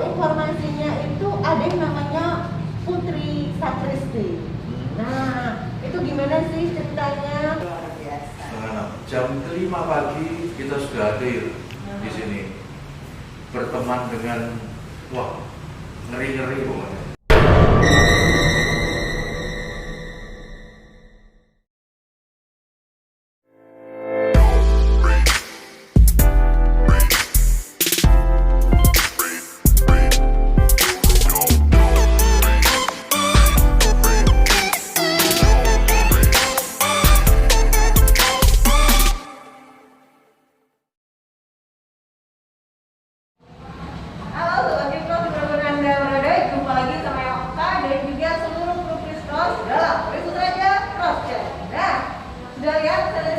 informasinya itu ada yang namanya Putri Sakristi. Nah, itu gimana sih ceritanya? Luar biasa. Jam 5 pagi kita sudah hadir di sini, berteman dengan ngeri-ngeri pokoknya.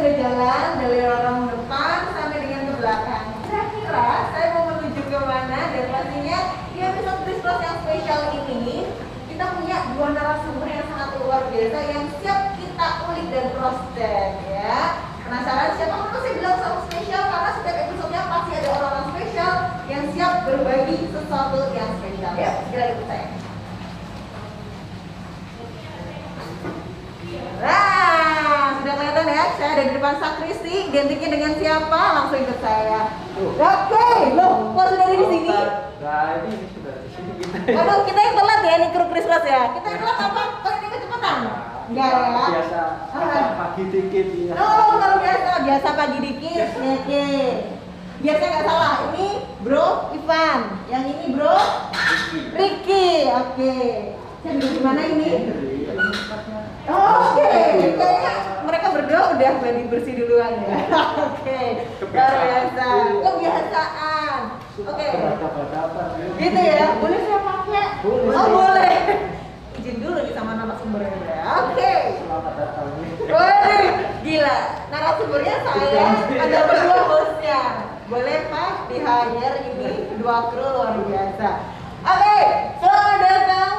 Berjalan dari lorong depan sampai dengan ke belakang. Kira-kira saya mau menuju ke mana? Dan pastinya di episode Christmas yang spesial ini kita punya dua narasumber yang sangat luar biasa yang siap kita ulik dan cross check ya. Penasaran siapa? Kenapa saya bilang sangat spesial? Karena setiap episodenya pasti ada orang-orang spesial yang siap berbagi sesuatu yang spesial. Ya, segera ikut saya. Nah, sudah kelihatan ya, saya ada di depan sakristi, identiknya dengan siapa? Langsung ikut saya. Oke, loh, kok sudah ada di sini? Nah, ini sudah di sini kita. Aduh, kita yang telat ya, ini kru Christmas ya. Kita yang telat apa? Kok ini kecepatan? Enggak ya? Biasa pagi dikit ya. Oh, luar biasa pagi dikit. Oke. Biar saya nggak salah, ini Bro Ivan, yang ini Bro Ricky. Oke. Saya duduk di mana ini? Oke, kayaknya mereka berdua udah gladi bersih duluan ya. Oke, luar biasa. Kebiasaan. Oke. Gitu ya, boleh saya pakai? Boleh. Oh boleh. Izin dulu nih sama narasumbernya ya. Oke. Selamat datang. Waduh, gila. Narasumbernya saya, ada berdua hostnya. Boleh Pak di hire ini dua kru luar biasa. Oke, selamat datang.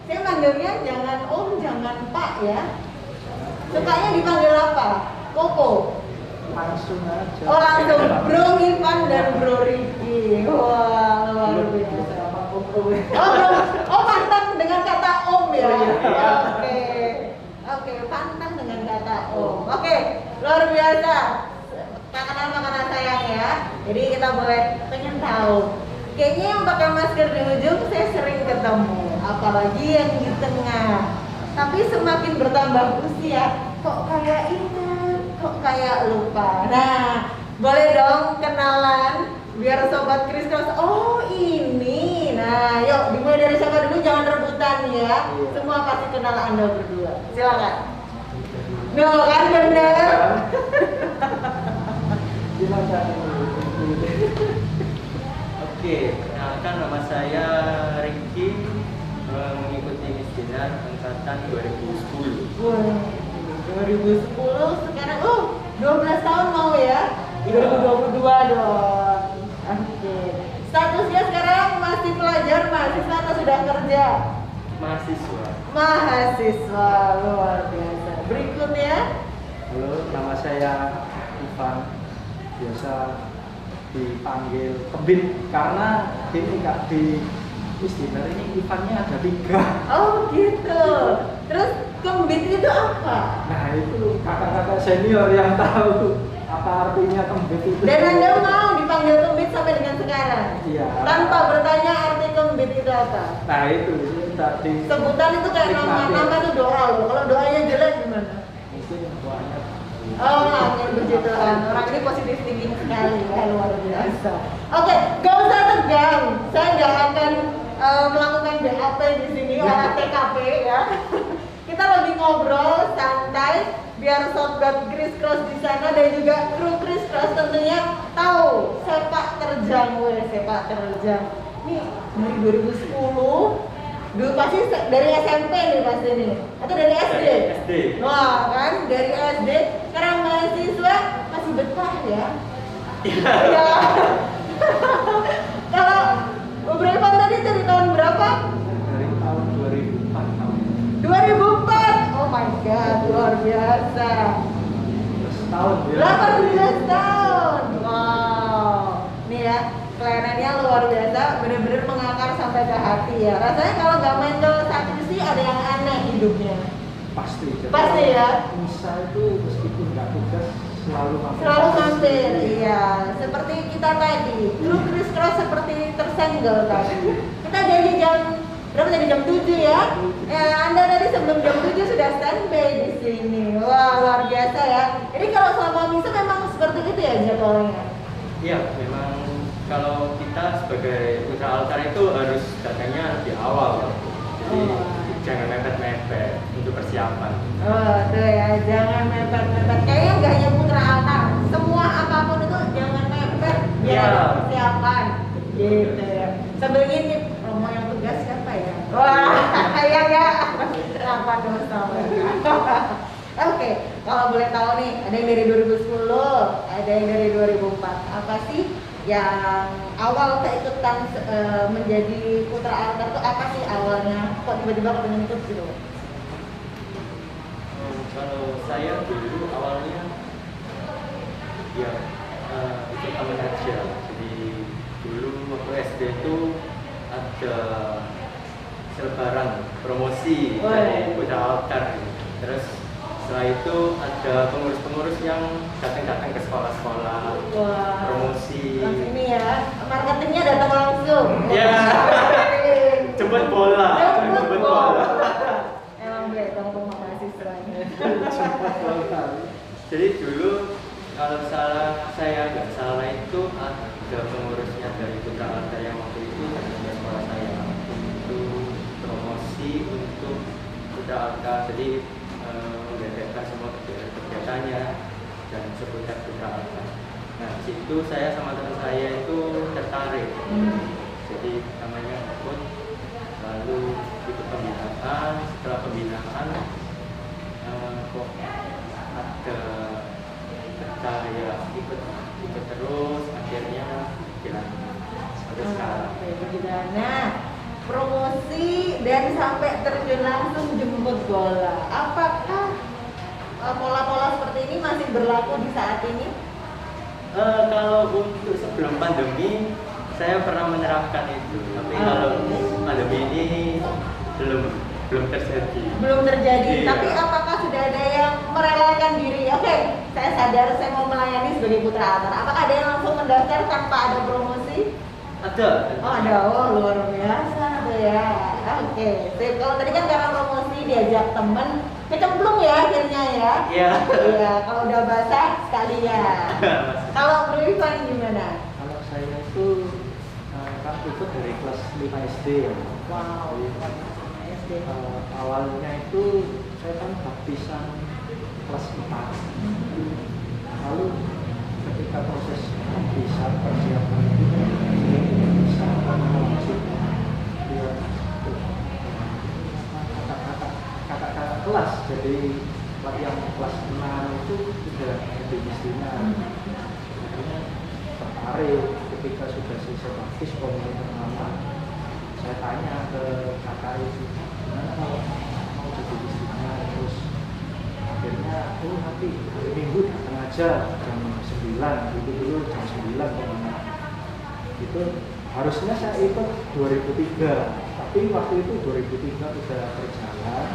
Saya manggilnya jangan Om, jangan Pak ya. Sukanya dipanggil apa? Koko? Langsung aja. Oh langsung, Bro Ivan dan Bro Ricky. Wah, luar biasa. Oh pantang dengan kata Om ya? Oke. Oke, pantang dengan kata Om. Oke, luar biasa. Makanan-makanan sayang ya. Jadi kita boleh pengen tahu. Kayaknya yang pakai masker di ujung saya sering ketemu, apalagi yang di tengah. Tapi semakin bertambah usia, kok kayak ingat, kok kayak lupa. Nah, boleh dong kenalan biar sobat Christmas. Oh ini. Nah, yuk dimulai dari siapa dulu, jangan rebutan ya. Semua pasti kenal Anda berdua. Silakan. Duh, kan bener. Silakan. Oke, perkenalkan nama saya Ricky, mengikuti Misdinar angkatan 2010. Wah, 2010 sekarang 12 tahun mau ya? 2022 dong. Oke. Statusnya sekarang masih pelajar, mahasiswa atau sudah kerja? Mahasiswa. Mahasiswa, luar biasa. Berikutnya, Halo, nama saya Ivan. Biasa dipanggil Kebit karena ini Kak, di Misdinar ini Ivannya ada 3. oh gitu. Terus kembit itu apa? Nah itu kakak-kakak senior yang tahu apa artinya kembit itu. Dan Anda mau dipanggil kembit sampai dengan sekarang? Iya. Tanpa bertanya arti kembit itu apa? Nah itu tadi. Sebutan itu kayak nama itu doa loh. Kalau doanya jelek gimana? Itu yang doanya. Oh, amin puji Tuhan. Orang ini positif thinking sekali ya, luar biasa. Oke, gak usah tegang. Saya nggak akan melakukan BAP di sini, olah TKP ya. Kita lebih ngobrol santai biar sobat Chris Cross di sana dan juga kru Chris Cross tentunya tahu sepak terjang, sepak terjang. Nih dari 2010. Dulu pasti dari SMP nih pasti nih, atau dari SD? SD. Wah kan, dari SD, sekarang mahasiswa masih betah ya? Iya. Kalau beberapa tadi dari tahun berapa? Dari tahun 2004 tahun. 2004? Oh my god, luar biasa. 18 tahun ya. 18 tahun. Wow. Nih ya, pelayanannya luar biasa, bener-bener mengakar sampai ke hati ya. Rasanya kalau nggak main ke sanusi ada yang aneh hidupnya. Pasti. Pasti ya. Misa itu meskipun nggak tugas selalu mampir. Selalu mampir, iya. Seperti kita tadi, lu Chris Cross seperti tersenggol tadi. Kita janji jam berapa tadi, jam 7 ya? Ya, Anda tadi sebelum jam 7 sudah standby di sini. Wah, luar biasa ya. Jadi kalau selama misa memang seperti itu ya jadwalnya. Iya, memang kalau kita sebagai putra altar itu harus datangnya lebih awal. Jadi jangan mepet-mepet untuk persiapan. Oh, tuh ya, jangan mepet-mepet. Kayaknya nggak hanya putra altar, semua apapun itu jangan mepet biar Iya. ada persiapan. Gitu ya. Sambil ngintip, romo yang tugas siapa ya? Wah, iya ya. Kenapa dong sama? Oke, kalau boleh tahu nih, ada yang dari 2010, ada yang dari 2004. Apa sih yang awal keikutan menjadi putra altar itu apa sih awalnya? Kok tiba-tiba kepengen ikut gitu? Kalau saya dulu awalnya ya ikut teman aja. Jadi dulu waktu SD itu ada selebaran promosi dari putra altar. Terus setelah itu ada pengurus-pengurus yang datang-datang ke sekolah-sekolah promosi. Langsung ini ya, marketingnya datang langsung. Ya. Jemput bola. Jemput bola. Emang beda sama mahasiswanya. Jadi Jadi dulu kalau saya nggak salah itu ada pengurusnya dari putra altar yang waktu itu datang ke sekolah saya untuk promosi untuk putra altar. Jadi mengadakan semua kegiatannya dan seputar putra altar. Nah, di situ saya sama teman saya itu tertarik. Jadi namanya ikut, lalu ikut pembinaan. Setelah pembinaan kok ada saya ikut terus, akhirnya jalan sampai sekarang. Oke, begitu. Nah, promosi dan sampai terjun langsung jemput bola. Apakah pola-pola seperti ini masih berlaku di saat ini? Kalau untuk sebelum pandemi saya pernah menerapkan itu, tapi kalau pandemi ini belum terjadi. Belum terjadi. Iya. Tapi apakah sudah ada yang merelakan diri? Oke, saya sadar saya mau melayani sebagai putra altar. Apakah ada yang langsung mendaftar tanpa ada promosi? Ada. Oh ada, oh luar biasa tuh ya. Oke, sip. Kalau tadi kan karena promosi diajak temen, kecemplung ya akhirnya ya. Iya. Iya, kalau udah basah sekalian. Kalau Bro Ivan gimana? kalau saya itu kan ikut dari kelas 5 SD ya. Wow, Jadi, SD. awalnya itu saya kan baptisan kelas 4. Lalu ketika proses baptisan persiapan itu tidak bisa mengawasi kakak-kakak kelas. Jadi yang kelas 6 itu sudah lebih mestinya. Akhirnya tertarik ketika sudah selesai baptis komunitas pertama. Saya tanya ke kakak itu, gimana kalau mau jadi istrinya? Terus akhirnya, nanti hari Minggu datang aja jam 9, itu dulu jam 9 pokoknya. Itu harusnya saya ikut 2003, tapi waktu itu 2003 udah berjalan,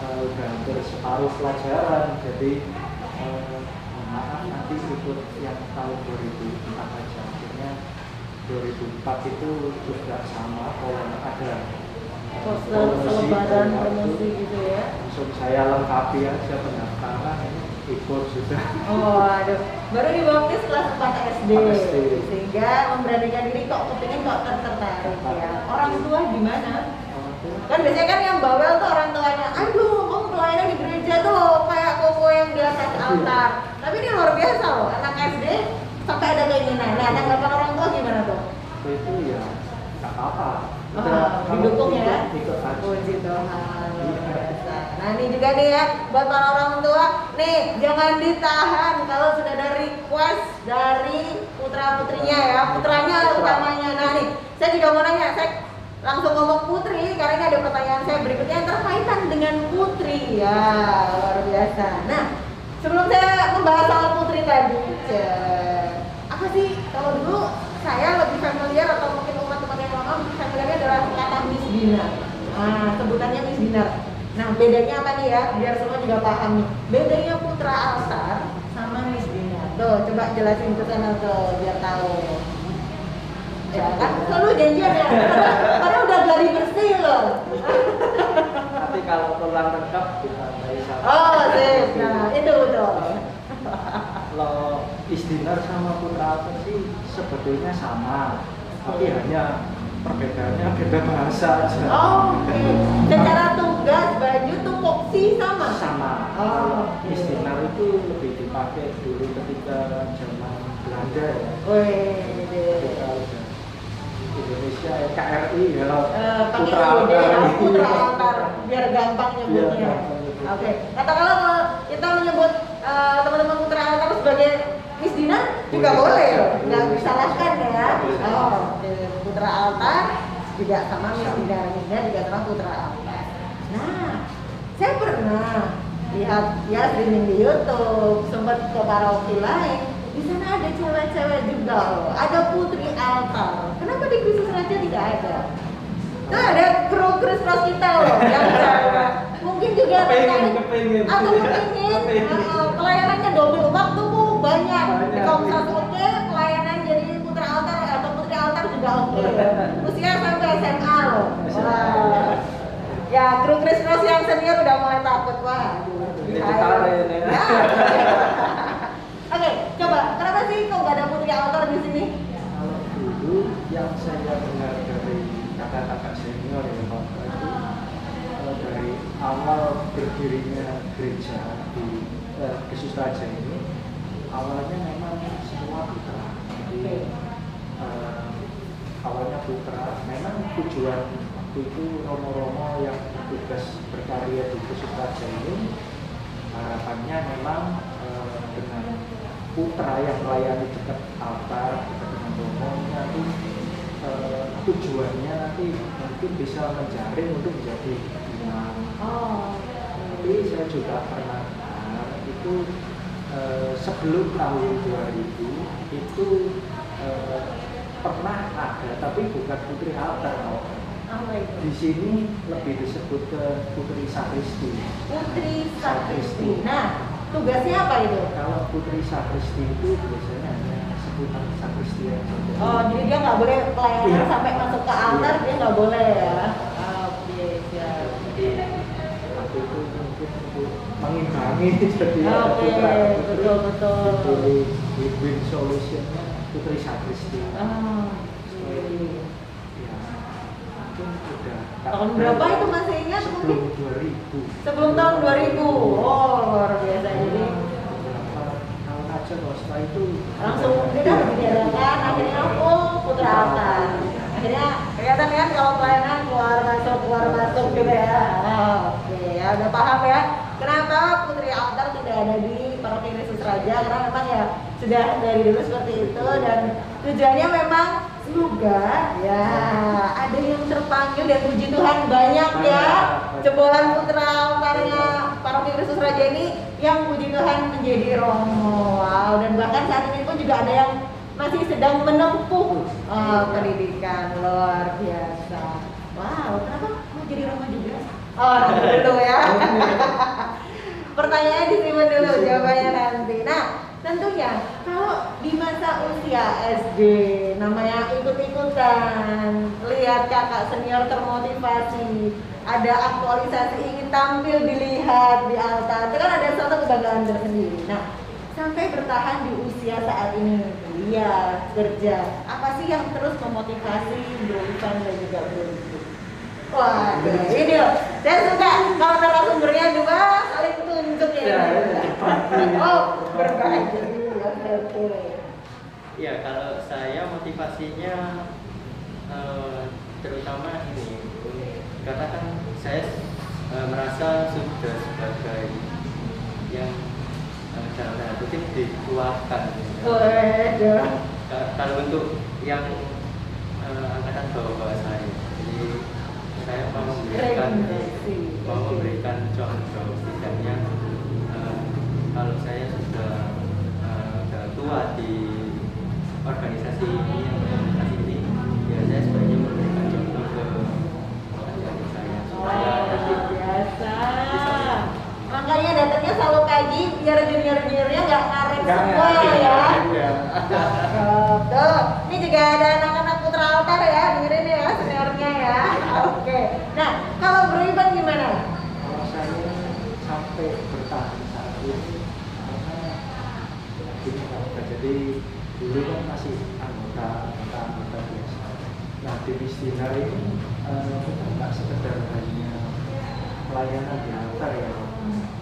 udah hampir separuh pelajaran, jadi maaf nanti ikut yang tahun 2004 aja. Akhirnya 2004 itu juga sama, kalau ada Selebaran promosi gitu ya. langsung saya lengkapi aja pendaftaran, ikut sudah. Oh, aduh. Baru dibaptis kelas 4 SD. 4 SD. Sehingga memberanikan diri kok kepingin kok tertarik ya. Orang tua gimana? Kan biasanya kan yang bawel tuh orang tuanya, aduh kamu pelayanan di gereja tuh kayak koko yang di atas altar. Tapi ini luar biasa loh, anak SD sampai ada keinginan. Nah, tanggapan orang tua gimana tuh? Itu ya nggak apa-apa. Didukung ya? Ikut aja. Puji Tuhan, luar biasa. Nah ini juga nih ya, buat para orang tua, nih jangan ditahan kalau sudah ada request dari putra putrinya ya, putranya utamanya. Nah nih, saya juga mau nanya, saya langsung ngomong putri karena ini ada pertanyaan saya berikutnya yang terkaitan dengan putri ya, luar biasa. Nah sebelum saya membahas soal putri tadi, apa sih kalau dulu saya lebih familiar atau mungkin teman-teman yang lama familiarnya adalah kata Miss Dinar. Nah, sebutannya Miss Dinar. Nah, bedanya apa nih ya? Biar semua juga paham nih. Bedanya Putra Altar sama Miss Dinar. Tuh, coba jelasin ke sana tuh biar tahu. Ya kan selalu janjian ya. Karena udah gladi bersih loh. Nanti kalau tulang lengkap ditambahi sama. Oh, sip. Nah, itu betul. Kalau Isdinar sama Putra Altar sih sebetulnya sama, tapi hanya perbedaannya beda bahasa aja. Oh, oke. Secara tugas baju tupoksi sama. Sama. Oh, Isdinar itu lebih dipakai dulu ketika zaman Belanda ya. Wih, Ketika udah Indonesia KRI ya. pakai ide Putra Altar biar gampang nyebutnya. Iya, gampang nyebutnya. Oke. Katakanlah kalau kita menyebut teman-teman Putra Altar sebagai Miss Dinar juga boleh, nggak disalahkan ya. Oh, oke. Putra Altar juga sama Miss Dinar, Miss Dinar juga sama Putra Altar. Nah, saya pernah lihat ya streaming di YouTube, sempat ke karaoke lain. Di sana ada cewek-cewek juga loh, ada Putri Altar. Kenapa di Kristus Raja tidak ada? Nah, ada kru Kristus kita loh yang cewek. Mungkin juga tertarik atau kepingin pelayanannya double waktu bu banyak. Di Komsas oke, pelayanan jadi Putra Altar atau Putri Altar juga oke. Usia sampai SMA loh. Wah. Ya, kru Kristus yang senior udah mulai takut wah. Oke, coba kenapa sih kok nggak ada Putri Altar di sini? Kalau dulu yang saya dengar dari kakak-kakak senior ya Pak, itu dari awal berdirinya gereja di Kristus Raja ini, awalnya memang semua putra. Jadi awalnya putra. Memang tujuan waktu itu romo-romo yang bertugas berkarya di Kristus Raja ini harapannya memang dengan putra yang melayani dekat altar, dekat dengan romonya itu tujuannya nanti mungkin bisa menjaring untuk menjadi imam. Oh. Tapi saya juga pernah dengar itu sebelum tahun 2000 itu pernah ada, tapi bukan Putri Altar. Apa itu? Di sini lebih disebut ke Putri Sakristi. Putri Sakristi. Nah, tugasnya apa itu? Kalau Putri Sakristi itu biasanya hanya sebutan sakristi saja. Oh, jadi dia nggak boleh pelayanan Iya. sampai masuk ke altar, Iya. dia nggak boleh ya? Oke, siap. Waktu itu mungkin untuk mengimbangi jadi ada Oke, putra betul. Jadi win-win solutionnya Putri Sakristi. Oh, Setelah itu ya mungkin udah tahun berapa itu masih ingat sebelum mungkin? 2000. Sebelum tahun 2000. Oh, luar biasa. Jadi Beberapa tahun aja kalau setelah itu langsung kita diadakan akhirnya Putra Altar. Akhirnya kelihatan kan kalau pelayanan keluar masuk gitu ya. Oh, oke, ya udah paham ya. Kenapa Putri Altar tidak ada di Paroki Kristus Raja? Karena memang ya sudah dari dulu seperti itu dan tujuannya memang semoga ya ada yang terpanggil dan puji Tuhan banyak ya jebolan Putra Altarnya Paroki Kristus Raja ini yang puji Tuhan menjadi romo. Wow, dan bahkan saat ini pun juga ada yang masih sedang menempuh pendidikan luar biasa. Wow, kenapa mau jadi romo juga? Oh, nanti dulu ya. Pertanyaannya disimpan dulu, jawabannya nanti. Nah, tentunya kalau di masa usia SD, namanya ikut-ikutan, lihat kakak senior termotivasi, ada aktualisasi ingin tampil dilihat di altar, itu kan ada suatu kebanggaan tersendiri. Nah, sampai bertahan di usia saat ini, kuliah, kerja, apa sih yang terus memotivasi Bro Ivan dan juga Bro Ibu? Wah, ini loh, saya suka kalau narasumbernya dua saling tunjuk ya. Oh, berbagi. Oke. Ya, kalau saya motivasinya terutama ini, karena kan saya merasa sudah sebagai yang dalam tanda kutip dikuatkan. Kalau untuk yang angkatan bawah saya, jadi saya mau memberikan contoh setidaknya kalau saya sudah tua di organisasi ini Jadi dulu kan masih anggota biasa. Nah di Misdinar ini kita nggak sekedar hanya pelayanan di altar ya.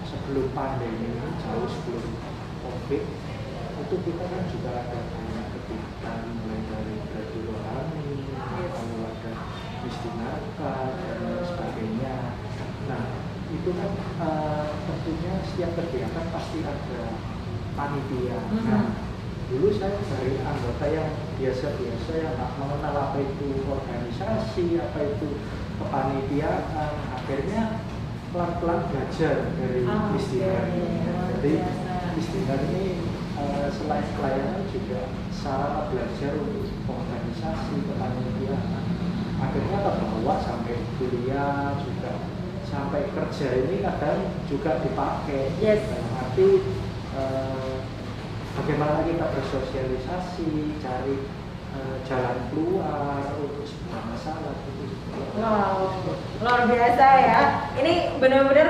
Sebelum pandemi ini, jauh sebelum COVID, itu kita kan juga ada banyak kegiatan mulai dari gladi rohani, lalu ada Misdinarka dan lain sebagainya. Nah itu kan tentunya setiap kegiatan pasti ada panitia. Nah dulu saya dari anggota yang biasa-biasa yang nggak mengenal apa itu organisasi, apa itu kepanitiaan, akhirnya pelan-pelan belajar dari Misdinar. Jadi Misdinar ini selain pelayanan juga sarana belajar untuk organisasi, kepanitiaan. Akhirnya terbawa sampai kuliah juga, sampai kerja ini kadang juga dipakai. Dalam arti bagaimana kita bersosialisasi, cari jalan keluar untuk sebuah masalah itu. Wow, luar biasa ya. Ini benar-benar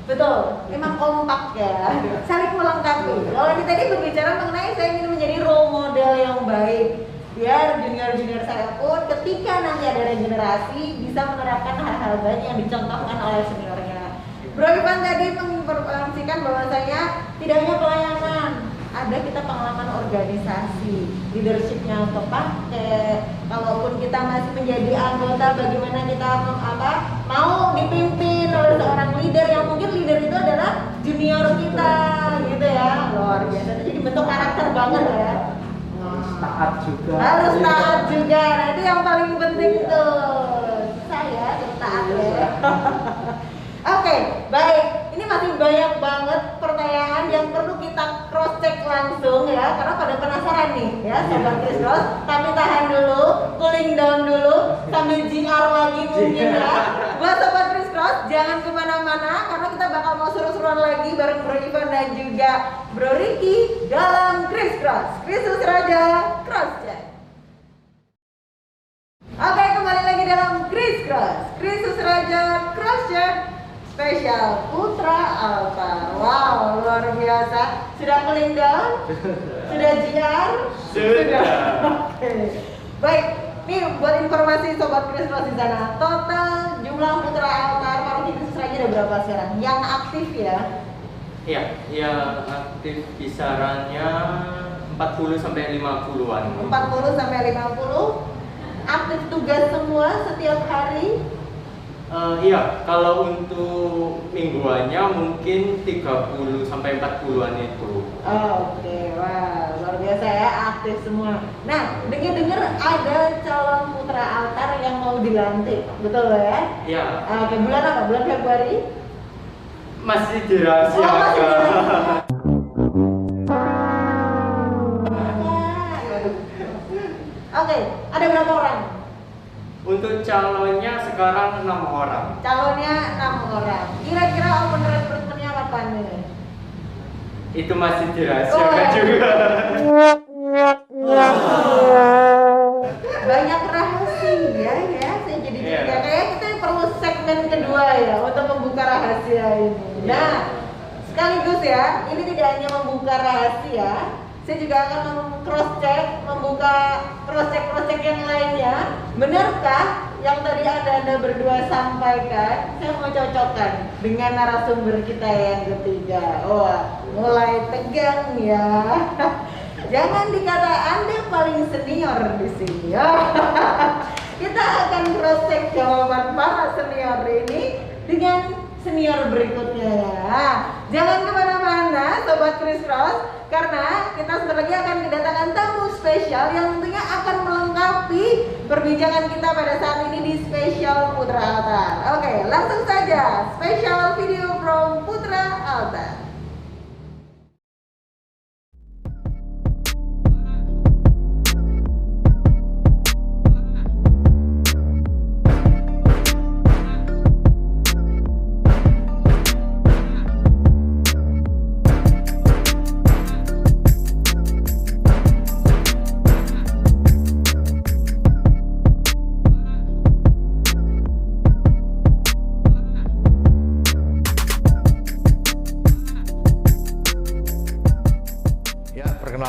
betul, memang kompak ya, saling melengkapi. Kalau kita tadi berbicara mengenai saya ingin menjadi role model yang baik, biar junior-junior saya pun ketika nanti ada regenerasi bisa menerapkan hal-hal baik yang dicontohkan oleh seniornya. Bro Ivan tadi menginformasikan bahwasanya tidak hanya pelayanan, ada kita pengalaman organisasi, leadershipnya kepake. Kalaupun kita masih menjadi anggota, bagaimana kita mau dipimpin oleh seorang leader yang mungkin leader itu adalah junior kita, gitu ya. Luar biasa. Jadi bentuk karakter banget ya. Harus taat juga. Harus taat juga. Nah itu yang paling penting tuh. Saya harus taat ya. Oke, baik. Ini masih banyak banget pertanyaan yang perlu kita cross check langsung ya, karena pada penasaran nih ya, Sobat Chris Cross. Tapi tahan dulu, cooling down dulu, sambil JR lagi mungkin ya. Buat Sobat Chris Cross, jangan kemana-mana karena kita bakal mau seru-seruan lagi bareng Bro Ivan dan juga Bro Ricky dalam Chris Cross. Kristus Raja Cross Check. Oke, kembali lagi dalam Chris Cross. Kristus Raja Cross Check. Spesial Putra Altar. Wow, luar biasa. Sudah cooling down? Sudah JR? Sudah. Oke. Baik, nih buat informasi Sobat Chris Cross di sana, total jumlah Putra Altar Paroki Kristus Raja ada berapa sekarang? Yang aktif ya? Iya, yang aktif kisarannya 40 sampai 50-an. 40 sampai 50. Aktif tugas semua setiap hari? Iya, kalau untuk mingguannya mungkin 30 sampai 40-an itu. Oke, wah luar biasa ya, aktif semua. Nah, dengar-dengar ada calon putra altar yang mau dilantik, betul ya? Iya. Oke, bulan apa? Bulan Februari? Masih dirahasiakan. Masih dirahasiakan. Oke, ada berapa orang? Untuk calonnya sekarang 6 orang. Calonnya 6 orang. Kira-kira open recruitment-nya kapan nih? Itu masih dirahasiakan juga. Banyak rahasia ya, saya jadi curiga. Kayaknya kita perlu segmen kedua ya untuk membuka rahasia ini. Nah, sekaligus ya, ini tidak hanya membuka rahasia, saya juga akan membuka cross check yang lainnya. Benarkah yang tadi Anda berdua sampaikan? Saya mau cocokkan dengan narasumber kita yang ketiga. Wah, mulai tegang ya. Jangan dikata Anda paling senior di sini. Kita akan cross check jawaban para senior ini dengan senior berikutnya ya. Jangan kemana-mana Sobat Chris Cross, karena kita sebentar lagi akan kedatangan tamu spesial yang tentunya akan melengkapi perbincangan kita pada saat ini di spesial Putra Altar. Oke, langsung saja spesial video from Putra Altar.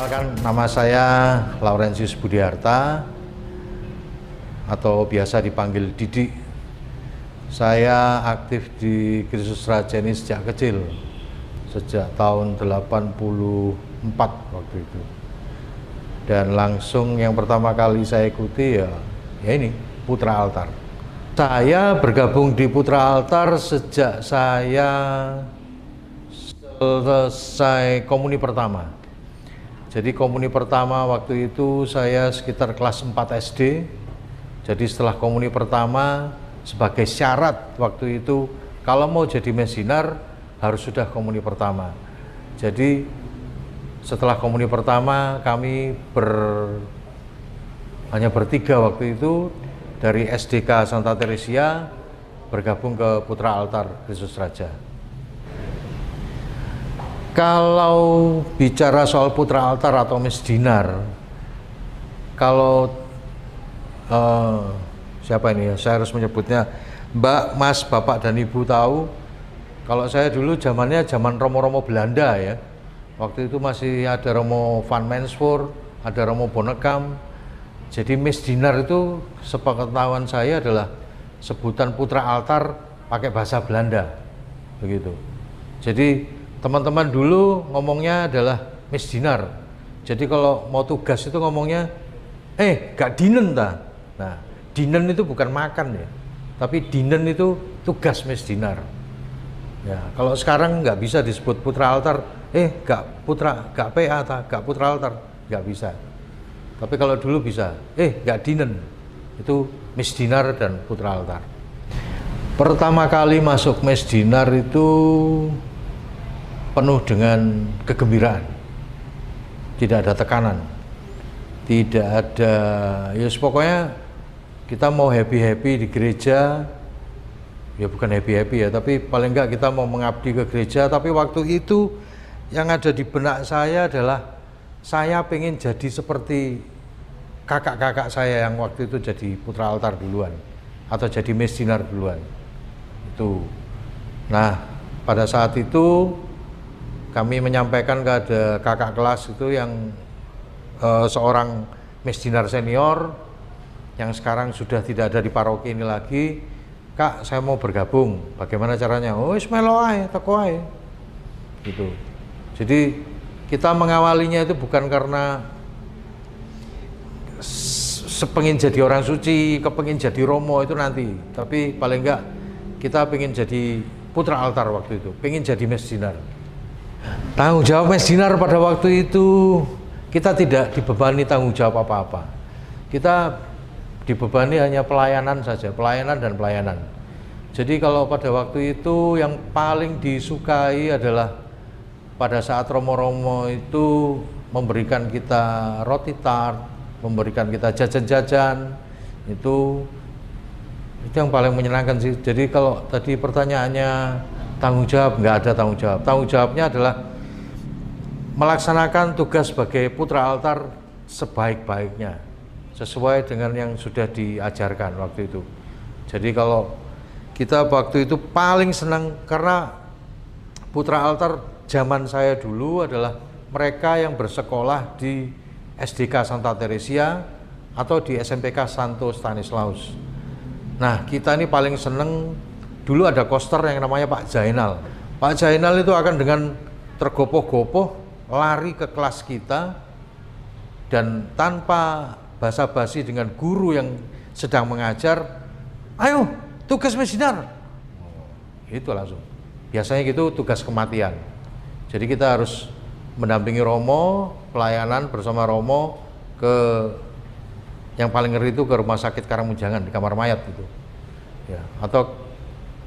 Perkenalkan, nama saya Laurentius Budiarta atau biasa dipanggil Didi. Saya aktif di Kristus Raja ini sejak kecil, sejak tahun 84 waktu itu. Dan langsung yang pertama kali saya ikuti ya ini Putra Altar. Saya bergabung di Putra Altar sejak saya selesai komuni pertama. Jadi komuni pertama waktu itu saya sekitar kelas 4 SD. Jadi setelah komuni pertama, sebagai syarat waktu itu kalau mau jadi mesinar harus sudah komuni pertama. Jadi setelah komuni pertama kami hanya bertiga waktu itu dari SDK Santa Teresia bergabung ke Putra Altar Kristus Raja. Kalau bicara soal Putra Altar atau Mesdinar, kalau siapa ini ya, saya harus menyebutnya Mbak, Mas, Bapak, dan Ibu tahu, kalau saya dulu zamannya zaman Romo-Romo Belanda ya. Waktu itu masih ada Romo van Mensvoort, ada Romo Bonekam. Jadi Mesdinar itu sepengetahuan saya adalah sebutan Putra Altar pakai bahasa Belanda, begitu. Jadi teman-teman dulu ngomongnya adalah Mesdinar. Jadi kalau mau tugas itu ngomongnya, gak dinen ta. Nah, dinen itu bukan makan ya, tapi dinen itu tugas Mesdinar. Ya, kalau sekarang nggak bisa disebut Putra Altar, gak PA ta, gak Putra Altar, nggak bisa. Tapi kalau dulu bisa, gak dinen, itu Mesdinar dan Putra Altar. Pertama kali masuk Mesdinar itu penuh dengan kegembiraan, tidak ada tekanan, tidak ada, ya pokoknya kita mau happy-happy di gereja, ya bukan happy-happy ya, tapi paling enggak kita mau mengabdi ke gereja. Tapi waktu itu yang ada di benak saya adalah saya pengen jadi seperti kakak-kakak saya yang waktu itu jadi Putra Altar duluan atau jadi Mesdinar duluan itu. Nah, pada saat itu kami menyampaikan kepada kakak kelas itu yang seorang Mesdinar senior yang sekarang sudah tidak ada di paroki ini lagi, Kak, saya mau bergabung, bagaimana caranya? Oh, melo ae, teko ae. Gitu. Jadi kita mengawalinya itu bukan karena sepengin jadi orang suci, kepengin jadi romo itu nanti, tapi paling enggak kita pengen jadi Putra Altar waktu itu, pengen jadi Mesdinar. Tanggung jawab Mesdinar pada waktu itu kita tidak dibebani tanggung jawab apa-apa. Kita dibebani hanya pelayanan saja, pelayanan dan pelayanan. Jadi kalau pada waktu itu yang paling disukai adalah pada saat romo-romo itu memberikan kita roti tart, memberikan kita jajan-jajan, itu yang paling menyenangkan sih. Jadi kalau tadi pertanyaannya tanggung jawab, nggak ada tanggung jawab. Tanggung jawabnya adalah melaksanakan tugas sebagai Putra Altar sebaik-baiknya, sesuai dengan yang sudah diajarkan waktu itu. Jadi kalau kita waktu itu paling senang karena Putra Altar zaman saya dulu adalah mereka yang bersekolah di SDK Santa Teresia atau di SMPK Santo Stanislaus. Nah, kita ini paling seneng, dulu ada koster yang namanya Pak Zainal. Pak Zainal itu akan dengan tergopoh-gopoh lari ke kelas kita dan tanpa basa-basi dengan guru yang sedang mengajar, ayo tugas Mesdinar. Itu langsung. Biasanya gitu tugas kematian. Jadi kita harus mendampingi romo, pelayanan bersama romo ke yang paling ngeri itu ke rumah sakit Karangmunjangan di kamar mayat gitu. Ya, atau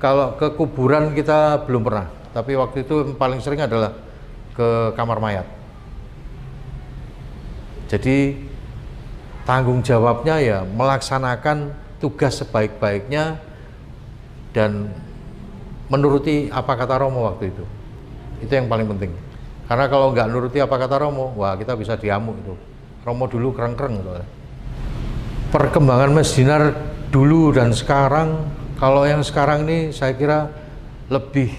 kalau ke kuburan kita belum pernah, tapi waktu itu yang paling sering adalah ke kamar mayat. Jadi tanggung jawabnya ya melaksanakan tugas sebaik-baiknya dan menuruti apa kata romo waktu itu. Itu yang paling penting. Karena kalau nggak nuruti apa kata romo, wah kita bisa diamuk itu. Romo dulu kereng-kereng gitu. Perkembangan Mesdinar dulu dan sekarang, kalau yang sekarang ini saya kira lebih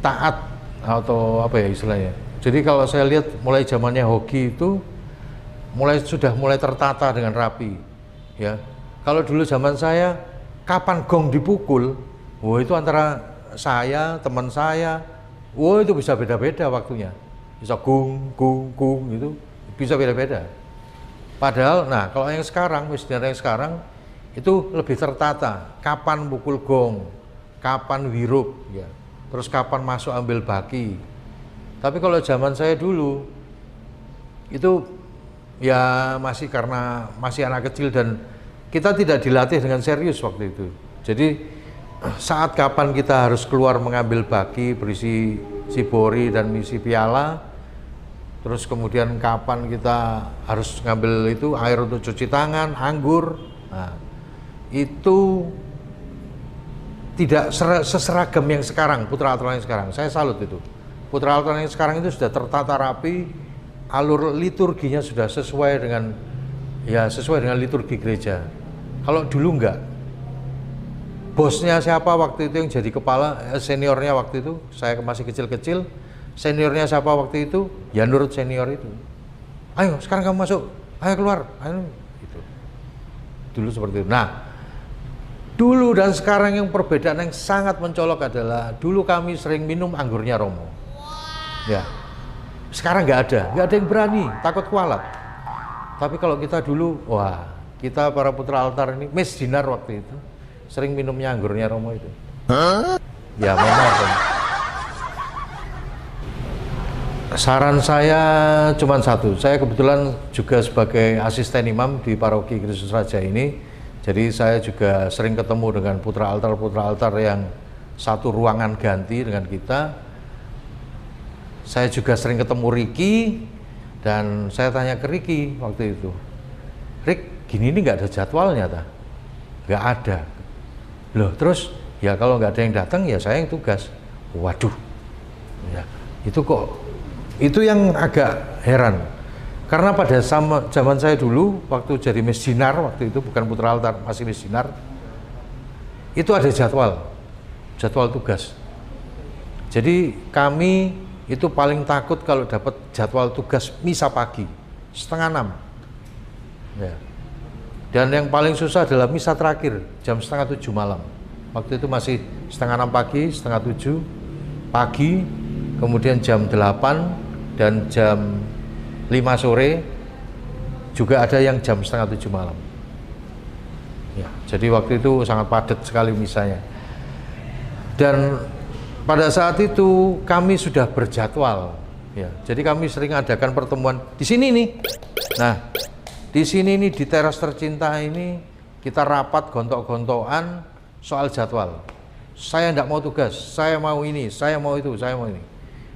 taat atau apa ya istilahnya. Jadi kalau saya lihat mulai zamannya Hoki itu sudah mulai tertata dengan rapi, ya. Kalau dulu zaman saya, kapan gong dipukul, wah itu antara saya, teman saya, wah itu bisa beda-beda waktunya, bisa gung gitu, bisa beda-beda. Padahal, nah kalau yang sekarang, misdinar yang sekarang itu lebih tertata, kapan pukul gong, kapan wirup, ya, terus kapan masuk ambil baki. Tapi kalau zaman saya dulu itu ya masih karena masih anak kecil dan kita tidak dilatih dengan serius waktu itu. Jadi saat kapan kita harus keluar mengambil baki berisi cibori dan misi piala, terus kemudian kapan kita harus ngambil itu air untuk cuci tangan, anggur, nah, itu tidak seseragam yang sekarang, putra altar yang sekarang. Saya salut itu. Putra altar yang sekarang itu sudah tertata rapi, alur liturginya sudah sesuai dengan liturgi gereja. Kalau dulu enggak. Bosnya siapa waktu itu yang jadi kepala, seniornya waktu itu, saya masih kecil-kecil, seniornya siapa waktu itu, ya nurut senior itu. Ayo sekarang kamu masuk, ayo keluar, ayo gitu. Dulu seperti itu. Nah, dulu dan sekarang yang perbedaan yang sangat mencolok adalah dulu kami sering minum anggurnya Romo. Ya, sekarang nggak ada yang berani, takut kualat. Tapi kalau kita dulu, wah, kita para putra altar ini, Mes Dinar waktu itu, sering minumnya anggurnya Romo itu. Ya, memang. Saran saya cuma satu, saya kebetulan juga sebagai asisten imam di paroki Kristus Raja ini, jadi saya juga sering ketemu dengan putra altar yang satu ruangan ganti dengan kita. Saya juga sering ketemu Riki dan saya tanya ke Riki waktu itu, Rik, gini ini nggak ada jadwalnya ta? Nggak ada. Loh terus ya kalau nggak ada yang datang ya saya yang tugas. Waduh, ya itu yang agak heran. Karena pada zaman saya dulu waktu jadi Mesdinar waktu itu bukan putra altar masih Mesdinar, itu ada jadwal tugas. Jadi kami itu paling takut kalau dapat jadwal tugas misa pagi 5:30 ya. Dan yang paling susah adalah misa terakhir jam 6:30 malam. Waktu itu masih 5:30 pagi, 6:30 pagi, kemudian jam 8 dan jam 5 sore juga ada yang jam 6:30 malam ya. Jadi waktu itu sangat padat sekali misanya. Dan pada saat itu kami sudah berjadwal, ya. Jadi kami sering adakan pertemuan di sini nih. Nah, di sini nih di teras tercinta ini kita rapat gontok-gontokan soal jadwal. Saya tidak mau tugas, saya mau ini, saya mau itu, saya mau ini.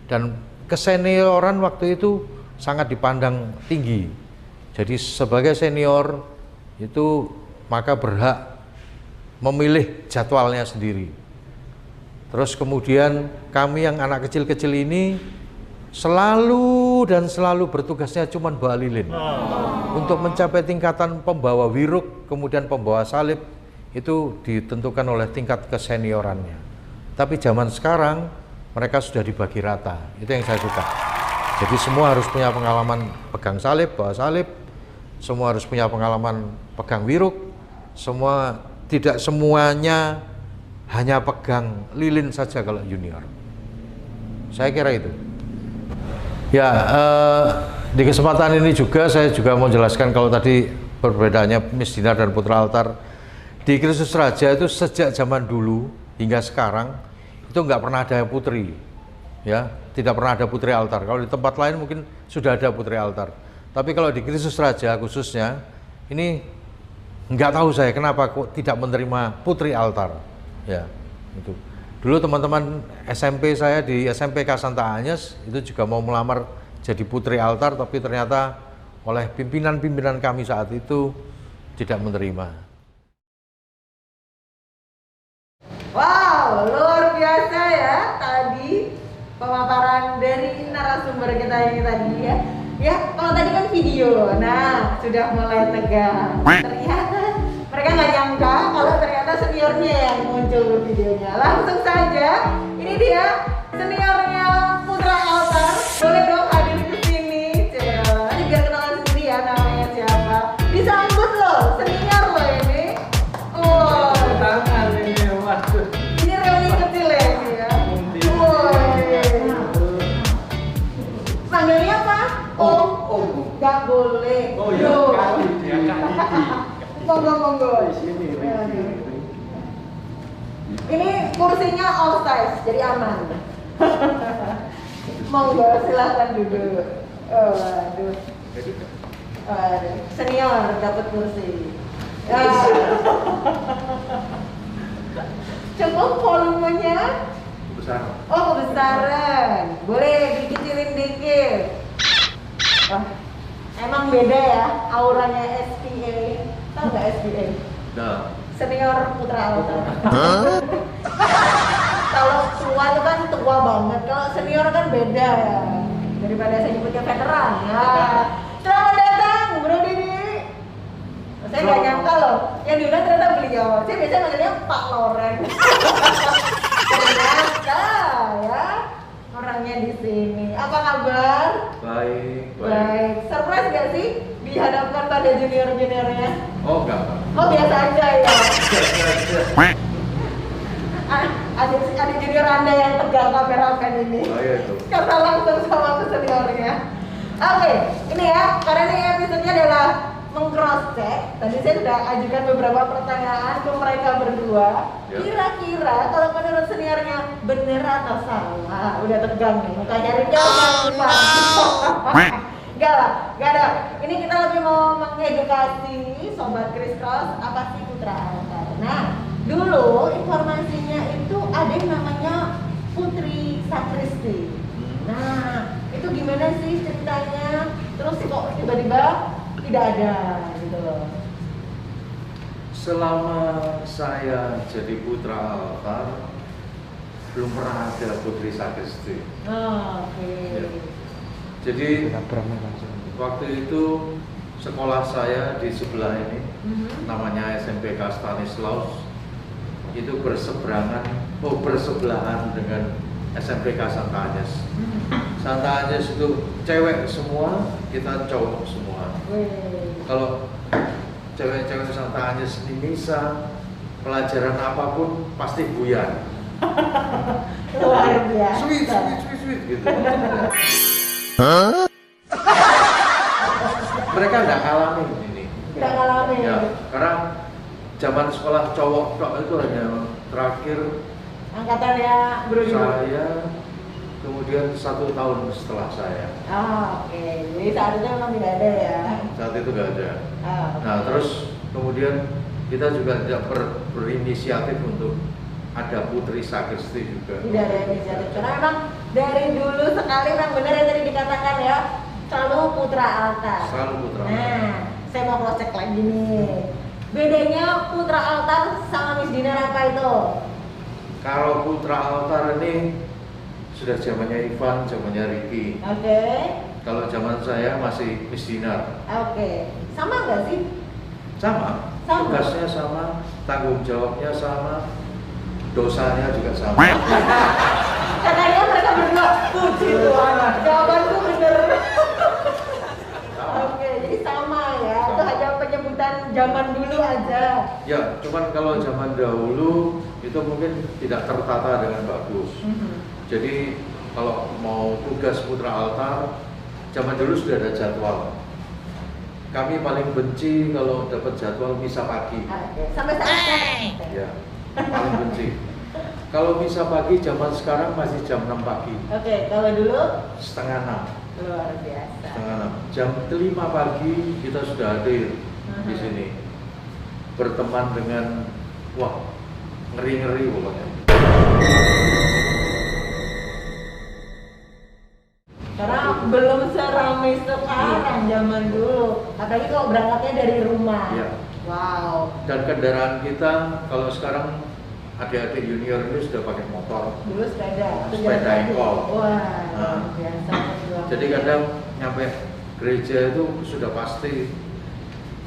Dan kesenioran waktu itu sangat dipandang tinggi. Jadi sebagai senior itu maka berhak memilih jadwalnya sendiri. Terus kemudian kami yang anak kecil-kecil ini selalu bertugasnya cuma bawa lilin. Untuk mencapai tingkatan pembawa wiruk, kemudian pembawa salib, itu ditentukan oleh tingkat keseniorannya. Tapi zaman sekarang mereka sudah dibagi rata, itu yang saya suka. Jadi semua harus punya pengalaman pegang salib, bawa salib, semua harus punya pengalaman pegang wiruk, tidak semuanya hanya pegang lilin saja kalau junior. Saya kira itu. Ya, di kesempatan ini juga saya juga mau jelaskan kalau tadi perbedaannya Mesdinar dan putra altar. Di Kristus Raja itu sejak zaman dulu hingga sekarang itu nggak pernah ada putri, ya, tidak pernah ada putri altar. Kalau di tempat lain mungkin sudah ada putri altar, tapi kalau di Kristus Raja khususnya ini nggak tahu saya kenapa kok tidak menerima putri altar. Ya, itu. Dulu teman-teman SMP saya di SMPK Santa Agnes itu juga mau melamar jadi putri altar, tapi ternyata oleh pimpinan-pimpinan kami saat itu tidak menerima. Wow, luar biasa ya tadi pemaparan dari narasumber kita ini tadi ya. Ya, kalau tadi kan video, nah sudah mulai tegang. Ternyata mereka nggak nyangka kalau ternyata seniornya yang muncul videonya. Langsung saja, ini dia seniornya putra altar. Boleh dong boleh. Oh iya, Loh. kali dia Kak Didi. Monggo. Di sini Ricky. Ini kursinya all size, jadi aman. Monggo, silahkan duduk. Oh, aduh. Aduh. Senior dapat kursi. Ya. Cukup volumenya? Besar. Oh, kebesaran. Boleh dikecilin dikit. Wah, emang beda ya auranya SPA. Tahu nggak SPA? Nah, Senior Putra Altar. Kalau tua itu kan tua banget, kalau senior kan beda ya. Daripada saya nyebutnya veteran. Nah, selamat datang Bro Didi. Saya nggak nyangka loh, yang diundang ternyata beliau. Saya biasanya manggilnya Pak Loren. Ternyata ya orangnya di sini. Apa kabar? baik. Baik. Surprise nggak sih dihadapkan pada junior-juniornya? Oh, enggak. Oh biasa aja ya. Ada junior Anda yang tegang kameramen ini. Saya itu. Kata langsung sama ke seniornya. Oke, ini ya, karena ini episode-nya adalah meng-cross check. Tadi saya sudah ajukan beberapa pertanyaan ke mereka berdua. Ya. Kira-kira kalau menurut seniornya bener atau salah? Udah tegang nih, mukanya Rijal Enggak lah, enggak ada. Ini kita lebih mau mengedukasi Sobat Chris Cross apa sih Putra Altar. Nah, dulu informasinya itu ada yang namanya Putri Sakristi. Nah, itu gimana sih ceritanya? Terus kok tiba-tiba tidak ada gitu loh. Selama saya jadi putra altar, belum pernah ada putri sakristi. Oh, oke. Ya. Jadi Nabraknya langsung. waktu itu sekolah saya di sebelah ini, Mhm. namanya SMPK Stanislaus, itu bersebelahan dengan SMPK Santa Agnes. Santa Agnes itu cewek semua, kita cowok semua. Wih. Kalau cewek-cewek Santa Agnes ini bisa pelajaran apapun pasti buyar. Luar biasa. Sweet gitu. Mereka nggak ngalamin ini. Tidak ngalamin. Ya, karena zaman sekolah cowok itu hanya terakhir Angkatannya Bro Didi. saya, kemudian 1 tahun setelah saya. Oh, oke. Jadi saat itu memang tidak ada ya. Saat itu nggak ada. Oh, Nah, terus kemudian kita juga tidak berinisiatif untuk ada putri sakristi juga. tidak ada inisiatif. Karena memang dari dulu sekali memang benar yang tadi dikatakan ya, selalu putra altar. Selalu putra. Nah, saya mau cross check lagi nih. Bedanya putra altar sama Miss Dinar apa itu? Kalau putra altar ini sudah zamannya Ivan, zamannya Ricky. Oke. Kalau zaman saya masih Miss Dinar. Oke. Sama nggak sih? Sama. Sama. Tugasnya sama, tanggung jawabnya sama, dosanya juga sama. Katanya mereka berdua, puji Tuhan, jawabanku bener. Oke, jadi sama ya, itu hanya penyebutan zaman dulu aja. Ya, cuman kalau zaman dahulu itu mungkin tidak tertata dengan bagus. Jadi kalau mau tugas putra altar, zaman dulu sudah ada jadwal. Kami paling benci kalau dapat jadwal misa pagi. Oke, sampai saat ini. Ya, paling benci. Kalau misa pagi zaman sekarang masih jam 6 pagi, Oke, kalau dulu setengah 6. luar biasa. Setengah 6. Jam 5 pagi kita sudah hadir di sini. Berteman dengan, wah, ngeri-ngeri pokoknya. Karena belum seramai sekarang zaman dulu. Apalagi kalau berangkatnya dari rumah. Iya. Wow. Dan kendaraan kita kalau sekarang adik-adik junior ini sudah pakai motor. Dulu sepeda. Sepeda engkol. Wah, Nah. biasa. Jadi kadang nyampe gereja itu sudah pasti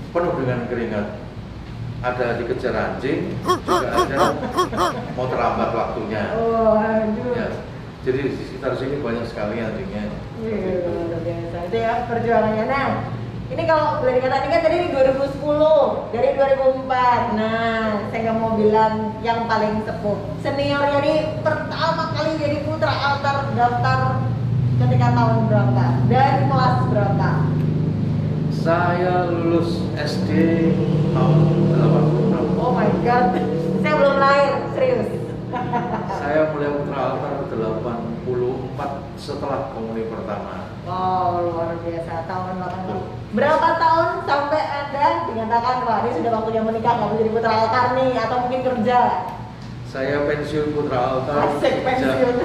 penuh dengan keringat. Ada dikejar anjing, juga ada mau terlambat waktunya. Oh, aduh. Ya. Jadi di sekitar sini banyak sekali anjingnya. Iya, luar biasa. Itu ya perjuangannya. Nah, ini kalau boleh dikatakan kan tadi di 2010, dari 2004. Nah, saya nggak mau bilang yang paling sepuh. Seniornya ini pertama kali jadi putra altar daftar ketika tahun berapa dan kelas berapa? Saya lulus SD tahun 86. Oh my god, saya belum lahir, serius. Saya mulai Putra Altar 84 setelah komuni pertama. Wow, luar biasa, tahun 80. Berapa tahun sampai Anda dinyatakan, wah ini sudah waktunya menikah, nggak mau jadi Putra Altar nih, atau mungkin kerja? Saya pensiun Putra Altar. Asik pensiun.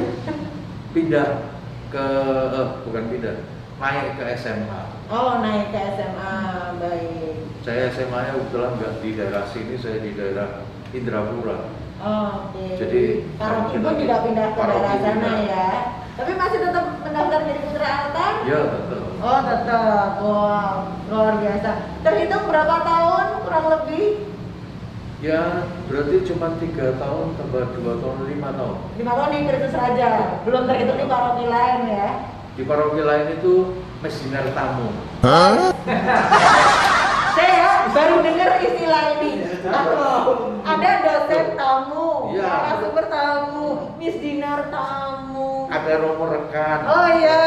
Pindah ke, bukan pindah, naik ke SMA. Oh, naik ke SMA, baik. Saya SMA-nya kebetulan nggak di daerah sini, saya di daerah Indrapura. Oh, oke. Jadi, Karena kalau ibu kita tidak pindah ke paroki daerah sana pindah. ya. Tapi masih tetap mendaftar jadi Putra Altar? Ya, betul. Oh, tetap. Wow, luar biasa. Terhitung berapa tahun kurang lebih? Ya, berarti cuma 3 tahun tambah 2 tahun, 5 tahun. 5 tahun di Kristus Raja. Belum terhitung di paroki lain ya. Di paroki lain itu mesinar tamu. Saya baru dengar istilah ini. Ada dosen tamu, Iya. narasumber tamu, Miss Dinar tamu. Ada romo rekan. Oh iya.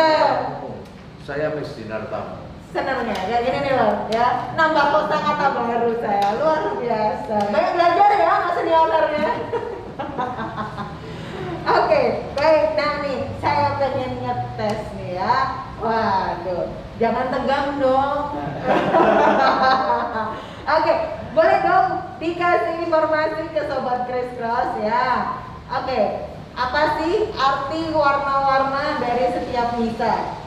Saya mesinar tamu. Senangnya kayak gini nih loh ya, nambah kosakata baru saya, luar biasa. Banyak belajar ya mas seniornya. Oke, baik. Nah nih, saya pengen ngetes nih ya. Waduh, jangan tegang dong. Oke, boleh dong dikasih informasi ke Sobat Kris Cross ya. Oke, apa sih arti warna-warna dari setiap misa?